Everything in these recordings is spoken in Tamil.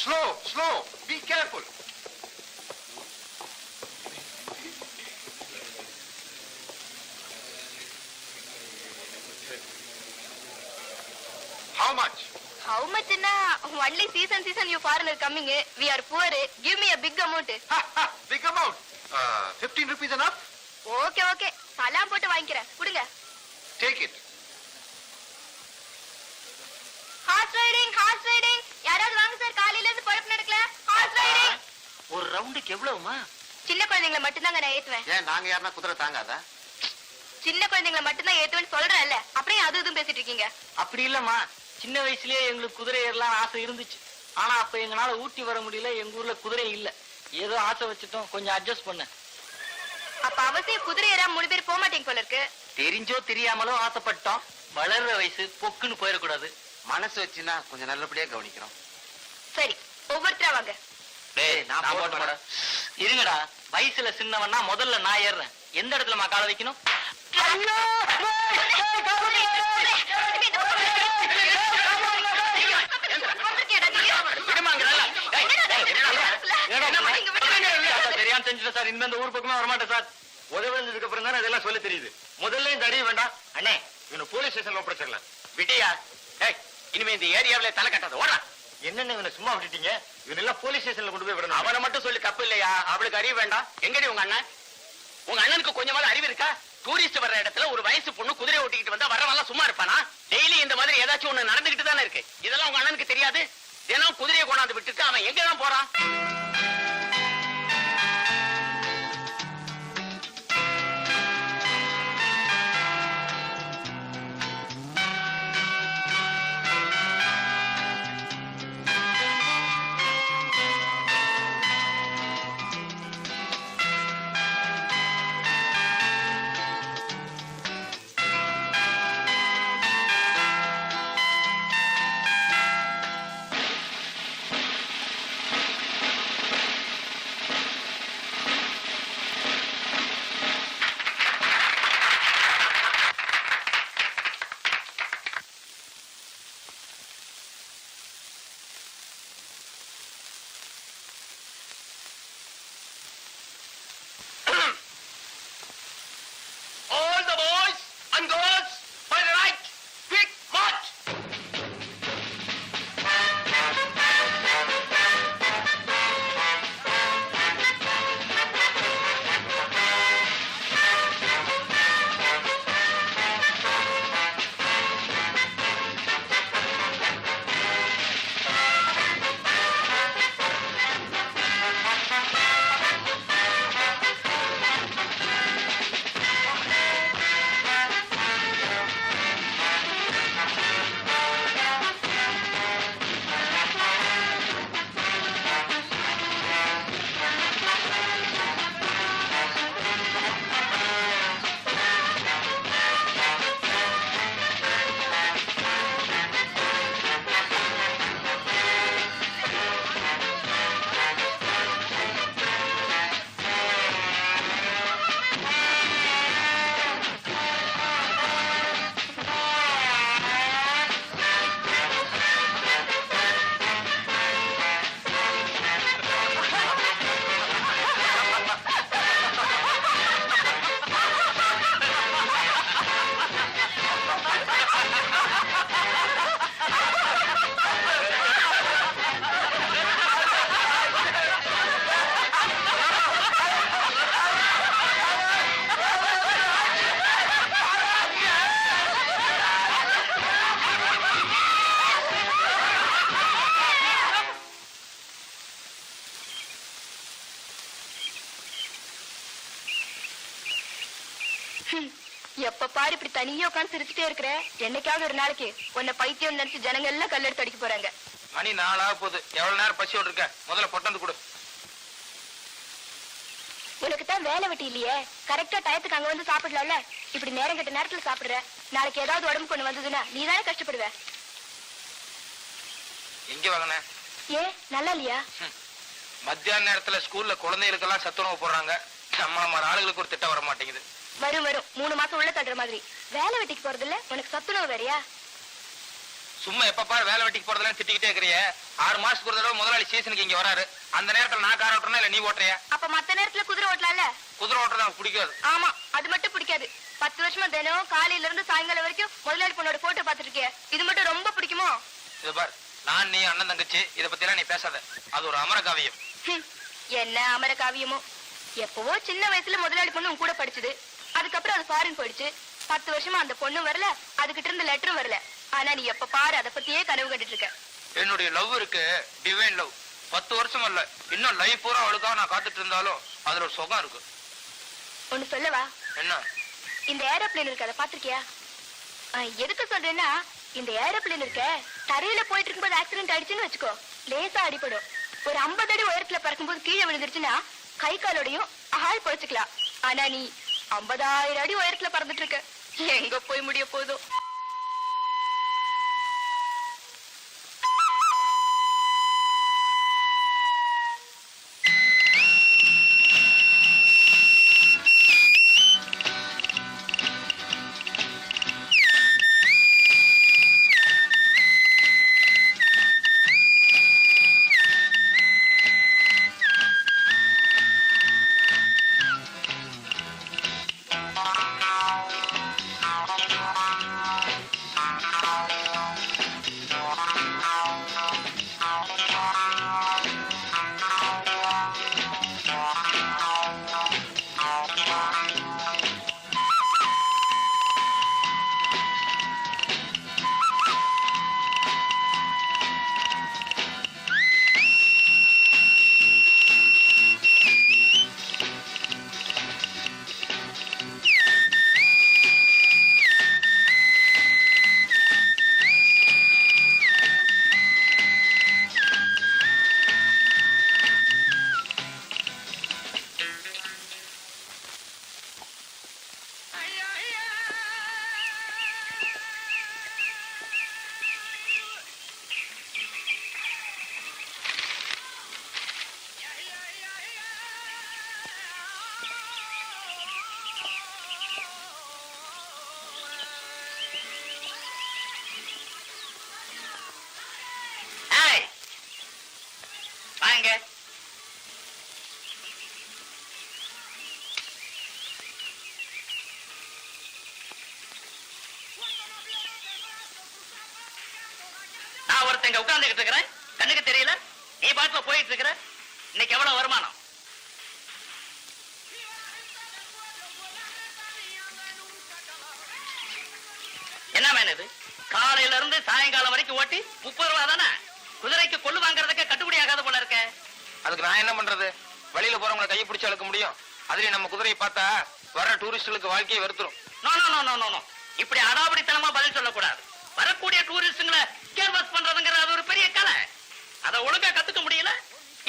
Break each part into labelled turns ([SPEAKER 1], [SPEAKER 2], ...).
[SPEAKER 1] Slow. Be careful. How much?
[SPEAKER 2] How much na? Only season you foreigner coming. We are poor. Give me a big amount.
[SPEAKER 1] Big amount. 15 rupees enough?
[SPEAKER 2] Okay. Salam போட்டு வாங்கிக்கிறேன். குடுங்க.
[SPEAKER 1] Take it.
[SPEAKER 2] Horse riding. யாராவது வாங்க சார், காலையில இருந்து பொழப்பு நடக்கல. Horse riding.
[SPEAKER 3] ஒரு ரவுண்டுக்கு எவ்வளவுமா?
[SPEAKER 2] சின்ன குழந்தைகளை மட்டும் தான் நான் ஏத்துவேன்.
[SPEAKER 1] ஏன் நாங்க யாரனா குதிரை தாங்காதா?
[SPEAKER 2] சின்ன குழந்தைகளை மட்டும் தான் ஏத்துவேன்னு சொல்றேன்ல. அப்படியே அது இதுவும் பேசிட்டு இருக்கீங்க.
[SPEAKER 3] அப்படி இல்லம்மா. சின்ன வயசுலயே எங்களுக்கு குதிரை ஏறலாம் ஆசை இருந்துச்சு. ஆனா அப்ப எங்களால ஊட்டி வர முடியல. எங்க ஊர்ல குதிரை இல்ல. ஏதோ ஆசை வச்சுட்டோம். கொஞ்சம் அட்ஜஸ்ட் பண்ண.
[SPEAKER 2] அப்ப அவசியம் குதிரை ஏறா 3 பேர் போக மாட்டீங்க போல இருக்கு.
[SPEAKER 3] தெரிஞ்சோ தெரியாமலோ ஆசைப்பட்டோம். வளர்ற வயசு பொக்குன்னு போயிடக்கூடாது.
[SPEAKER 1] மனசு வச்சுனா கொஞ்சம் நல்லபடியா கவனிக்கிறோம்.
[SPEAKER 2] சரி, ஒவ்வொருத்தரா வாங்க.
[SPEAKER 3] டேய் நான் போட போட. இருங்கடா. வயசுல சின்னவன்னா முதல்ல நான் ஏறுறேன். எந்த இடத்துல காலை வைக்கணும்? தெரியாம செஞ்சுட்டேன் சார். இனிமே இந்த ஊர் பக்கமே வரமாட்டேன் சார்.
[SPEAKER 1] உதவிக்கு அப்புறம் தானே அதெல்லாம் சொல்ல தெரியுது. முதல்ல இந்த அடிய வேண்டாம்.
[SPEAKER 3] அண்ணே
[SPEAKER 1] இவனை போலீஸ் ஸ்டேஷன்ல ஒப்படைச்சிடலாம்.
[SPEAKER 3] விட்டியா?
[SPEAKER 1] இனிமே இந்த ஏரியாவில தலை கட்டாத ஓடா. என்னென்ன இவனை சும்மா விட்டுட்டீங்க? இவன் எல்லாம் போலீஸ் ஸ்டேஷன்ல கொண்டு போய் விடணும்.
[SPEAKER 3] அவனை மட்டும் சொல்லி தப்பு இல்லையா? அவளுக்கு அறிவு வேண்டாம். எங்கடி உங்க அண்ணன்? உங்க அண்ணனுக்கு கொஞ்சமாவது அறிவு இருக்கா? டூரிஸ்ட் வர்ற இடத்துல ஒரு வயசு பொண்ணு குதிரை ஓட்டிக்கிட்டு வந்தா வரவெல்லாம் சும்மா இருப்பானா? டெய்லி இந்த மாதிரி ஏதாச்சும் ஒண்ணு நடந்துகிட்டு தானே இருக்கு. இதெல்லாம் உங்க அண்ணனுக்கு தெரியாது? தினம் குதிரையை கொண்டாந்து விட்டுட்டு அவன் எங்கதான் போறான்?
[SPEAKER 2] எப்ப பாரு இப்படி தனியா உட்காந்து சிரிச்சுட்டே இருக்கிற. என்னைக்காவது ஒரு நாளைக்கு உன்னை பைத்தியம் நினைச்சு ஜனங்க எல்லாம் கல்லெடுத்து அடிக்க போறாங்க.
[SPEAKER 1] மணி 4 ஆக போகுது. எவ்வளவு நேரம் பசியோடு இருக்க? முதல்ல பொட்டந்து கொடு.
[SPEAKER 2] உனக்கு தான் வேலை வெட்டி இல்லையே. கரெக்டா டயத்துக்கு அங்க வந்து சாப்பிடலாம்ல. இப்படி நேரம் கெட்ட நேரத்துல சாப்பிடுற. நாளைக்கு ஏதாவது உடம்பு கொண்டு வந்ததுன்னா நீ தானே கஷ்டப்படுவ.
[SPEAKER 1] எங்க வாங்கின?
[SPEAKER 2] ஏன் நல்லா இல்லையா?
[SPEAKER 1] மத்தியான நேரத்துல ஸ்கூல்ல குழந்தைகளுக்கெல்லாம் சத்துணவு போடுறாங்க. நம்ம ஆளுகளுக்கு ஒரு திட்டம் வர மாட்டேங்குது.
[SPEAKER 2] வரும் 3 மாசம் உள்ள தட்டுற மாதிரி. வேலை வெட்டிக்கு போறது இல்ல, உனக்கு சத்துணவு வேறையா?
[SPEAKER 1] சும்மா எப்ப பாரு வேலை வெட்டிக்கு போறதுல திட்டிக்கிட்டே இருக்கிறிய. 6 மாசத்துக்கு ஒரு தடவை முதலாளி சீசனுக்கு இங்க வராரு. அந்த நேரத்துல நான் கார் ஓட்டுறேன்னா இல்ல நீ ஓட்டுறியா?
[SPEAKER 2] அப்ப மத்த நேரத்துல குதிரை ஓட்டலாம்ல?
[SPEAKER 1] குதிரை ஓட்டுறது எனக்கு பிடிக்காது.
[SPEAKER 2] ஆமா, அது மட்டும் பிடிக்காது. 10 வருஷமா தினம் காலையில இருந்து சாயங்காலம் வரைக்கும் முதலாளி பொண்ணோட போட்டோ பாத்துட்டு இருக்கிய. இது மட்டும் ரொம்ப பிடிக்குமோ?
[SPEAKER 1] இது பார், நான் நீ அண்ணன் தங்கச்சி இத பத்தி எல்லாம் நீ பேசாத. அது ஒரு அமர காவியம்.
[SPEAKER 2] என்ன அமர காவியமோ? எப்பவோ சின்ன வயசுல முதலாளி பொண்ணு உன் கூட படிச்சது. அதுக்கப்புறம் அது ஃபாரின் போயிடுச்சு. 10 வருஷமா அந்த பொண்ணு வரல, அதுகிட்ட இருந்து லெட்டரும் வரல. ஆனா நீ எப்ப பாரு அதை பத்தியே கனவு கண்டுட்டு இருக்க.
[SPEAKER 1] என்னுடைய லவ் இருக்கு, டிவைன் லவ். 10 வருஷம் இல்ல, இன்னும் லைஃப் பூரா அவளுக்காக நான் காத்துட்டு இருந்தாலும் அதுல ஒரு சுகம் இருக்கு.
[SPEAKER 2] ஒண்ணு சொல்லவா?
[SPEAKER 1] என்ன?
[SPEAKER 2] இந்த ஏரோப்ளேன் இருக்கு, அதை பாத்திருக்கியா? எதுக்கு சொல்றேன்னா, இந்த ஏரோப்ளேன் இருக்க தரையில போயிட்டு இருக்கும்போது ஆக்சிடென்ட் ஆயிடுச்சுன்னு வச்சுக்கோ, லேசா அடிபடும். ஒரு 50 அடி உயரத்துல பறக்கும்போது கீழே விழுந்துருச்சுன்னா கை காலோடையும் ஆள் பொழைச்சுக்கலாம். ஆனா நீ 50,000 அடி உயரத்துல பறந்துட்டு இருக்க, எங்க போய் முடிய போதோ?
[SPEAKER 3] நான் ஒருத்தங்க உட்கார்ந்துகிட்டு இருக்கிறேன், கண்ணுக்கு தெரியல. நீ பாட்டுல போயிட்டு இருக்கிற. இன்னைக்கு எவ்வளவு வருமானம்? என்ன வேணுது? காலையில இருந்து சாயங்காலம் வரைக்கும் ஓட்டி 30 ரூபா தானே? குதிரைக்கு கொள்ளு வாங்குறதுக்கு கட்டுப்படி ஆகாத போல இருக்க.
[SPEAKER 1] அதுக்கு நான் என்ன பண்றது? வழியில போறவங்களை கையை பிடிச்சு அழுக்க முடியும். அதுலயும் நம்ம குதிரையை பார்த்தா வர டூரிஸ்டுகளுக்கு வாழ்க்கையை வெறுத்துரும்.
[SPEAKER 3] No no no no no, இப்படி அடாவடித்தனமா பதில் சொல்லக்கூடாது. வரக்கூடிய டூரிஸ்டுங்களை கேர்வஸ் பண்றதுங்கிறது அது ஒரு பெரிய கலை. அதை ஒழுங்கா கத்துக்க முடியல.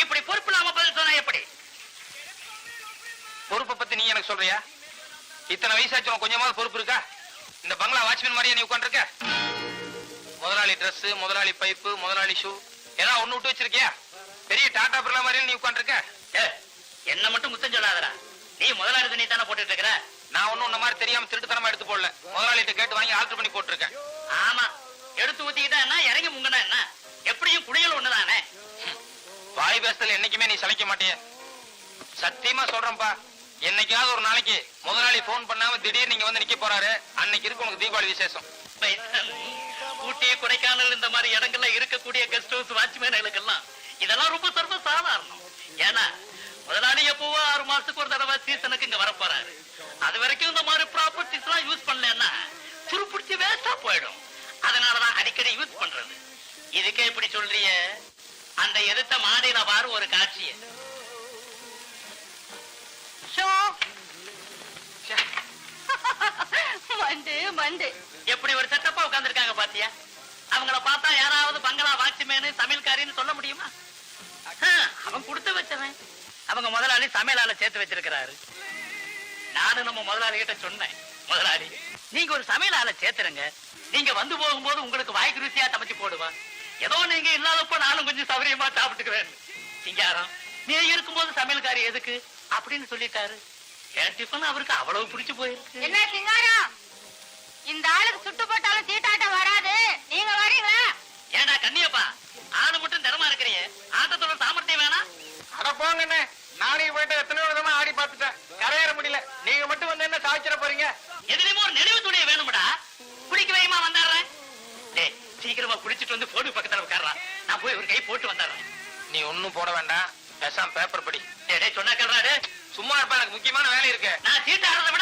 [SPEAKER 3] இப்படி பொறுப்பு இல்லாம பதில் சொன்னா எப்படி?
[SPEAKER 1] பொறுப்பை பத்தி நீ எனக்கு சொல்றியா? இத்தனை வயசாச்சு கொஞ்சமாவது பொறுப்பு இருக்கா? இந்த பங்களா வாட்ச்மேன் மாதிரியே நீ உட்காந்துருக்க? முதலாளி Dress, முதலாளி பைப்பு, முதலாளி ஷூ ஏதாவது ஒண்ணு விட்டு வச்சிருக்கியா? பெரிய டாடா பிர்லா மாதிரியே நீ உட்காந்துருக்க.
[SPEAKER 3] என்ன மட்டும் முத்தம் சொல்லாதடா. நீ முதலாளி துணி தானே போட்டுட்டு இருக்கிற.
[SPEAKER 1] நான் ஒண்ணும் உன்ன மாதிரி தெரியாம திருட்டுத்தனமா எடுத்து போடல. முதலாளிட்ட கேட்டு வாங்கி ஆல்டர் பண்ணி போட்டுருக்கேன்.
[SPEAKER 3] ஆமா, எடுத்து ஊத்திக்கிட்டா என்ன, இறங்கி முங்கனா என்ன, எப்படியும் குடிகள் ஒண்ணுதானே.
[SPEAKER 1] வாய் பேசல என்னைக்குமே நீ சளைக்க மாட்டிய. சத்தியமா சொல்றேன்ப்பா, என்னைக்காவது ஒரு நாளைக்கு முதலாளி போன் பண்ணாம திடீர்னு நீங்க வந்து நிக்க போறாரு, அன்னைக்கு இருக்கு உனக்கு தீபாவளி விசேஷம்.
[SPEAKER 3] ஊட்டி, கொடைக்கானல் இந்த மாதிரி இடங்கள்ல இருக்கக்கூடிய கெஸ்ட் ஹவுஸ் வாட்ச்மேன்களுக்கெல்லாம் இதெல்லாம் ரொம்ப சர்வ சாதாரணம். ஏன்னா முதலாளி எப்பவோ 6 மாசத்துக்கு ஒரு தடவை சீசனுக்கு இங்க வர போறாரு. அது வரைக்கும் இந்த மாதிரி ப்ராப்பர்ட்டிஸ் எல்லாம் யூஸ் பண்ணலன்னா துருப்பிடிச்சு வேஸ்டா போயிடும். அதனாலதான் அடிக்கடி யூஸ் பண்றது. இதுக்கே இப்படி சொல்றிய, அந்த எதிர்த்த மாடியில பாரு ஒரு காட்சிய. எப்படி ஒரு செட்டப்பா உட்கார்ந்துருக்காங்க பாத்தியா? அவங்கள பார்த்தா யாராவது பங்களா வாட்ச்மேனு சமையல்காரின்னு சொல்ல முடியுமா? அவன் கொடுத்து வச்சவன். அவங்க முதலாளி சமையலால சேர்த்து வச்சிருக்கிறாரு. நானும் நம்ம முதலாளி கிட்ட சொன்னேன், முதலாளி நீங்க ஒரு சமையலால சேர்த்துருங்க, நீங்க வந்து போகும்போது உங்களுக்கு வாய்க்கு ருசியா சமைச்சு போடுவா. ஏதோ நீங்க இல்லாதப்போ நானும் கொஞ்சம் சௌகரியமா சாப்பிட்டுக்குவேன். சிங்காரம், நீ இருக்கும்போது சமையல்காரி எதுக்கு அப்படின்னு சொல்லிட்டாரு. என் டிஃபன் அவருக்கு அவ்வளவு பிடிச்சு போயிருக்கு.
[SPEAKER 2] என்ன சிங்காரம், இந்த ஆளுக்கு சுட்டு போட்டாலும் சீட்டாட்டம் வராது, நீங்க வரீங்களா?
[SPEAKER 3] கண்ணியப்பா ஆளு மட்டும் திறமா இருக்கிறீங்க ஆட்டத்தோட சாமர்த்தியம் வேணாம்.
[SPEAKER 1] அட போங்கண்ணே, நானே போயிட்டு எத்தனையோ விதமா ஆடி பார்த்துட்டேன், கரையேற முடியல. நீங்க மட்டும் வந்து என்ன சாய்ச்சிட போறீங்க?
[SPEAKER 3] எதுலயுமே ஒரு நெளிவு துணியை வேணும்டா. குளிக்க வைமா வந்தாடுறேன். டேய் சீக்கிரமா குளிச்சிட்டு வந்து போடு பக்கத்துல உட்கார்றான். நான் போய் ஒரு கை போட்டு வந்தாடுறேன்.
[SPEAKER 1] நீ ஒண்ணும் போட வேண்டாம், பேசாம பேப்பர் படி.
[SPEAKER 3] டேய் சொன்னா கேள்றாரு.
[SPEAKER 1] சும்மா இருப்பா, எனக்கு முக்கியமான வேலை இருக்கு.
[SPEAKER 3] நான் சீட்டு ஆடுறத விட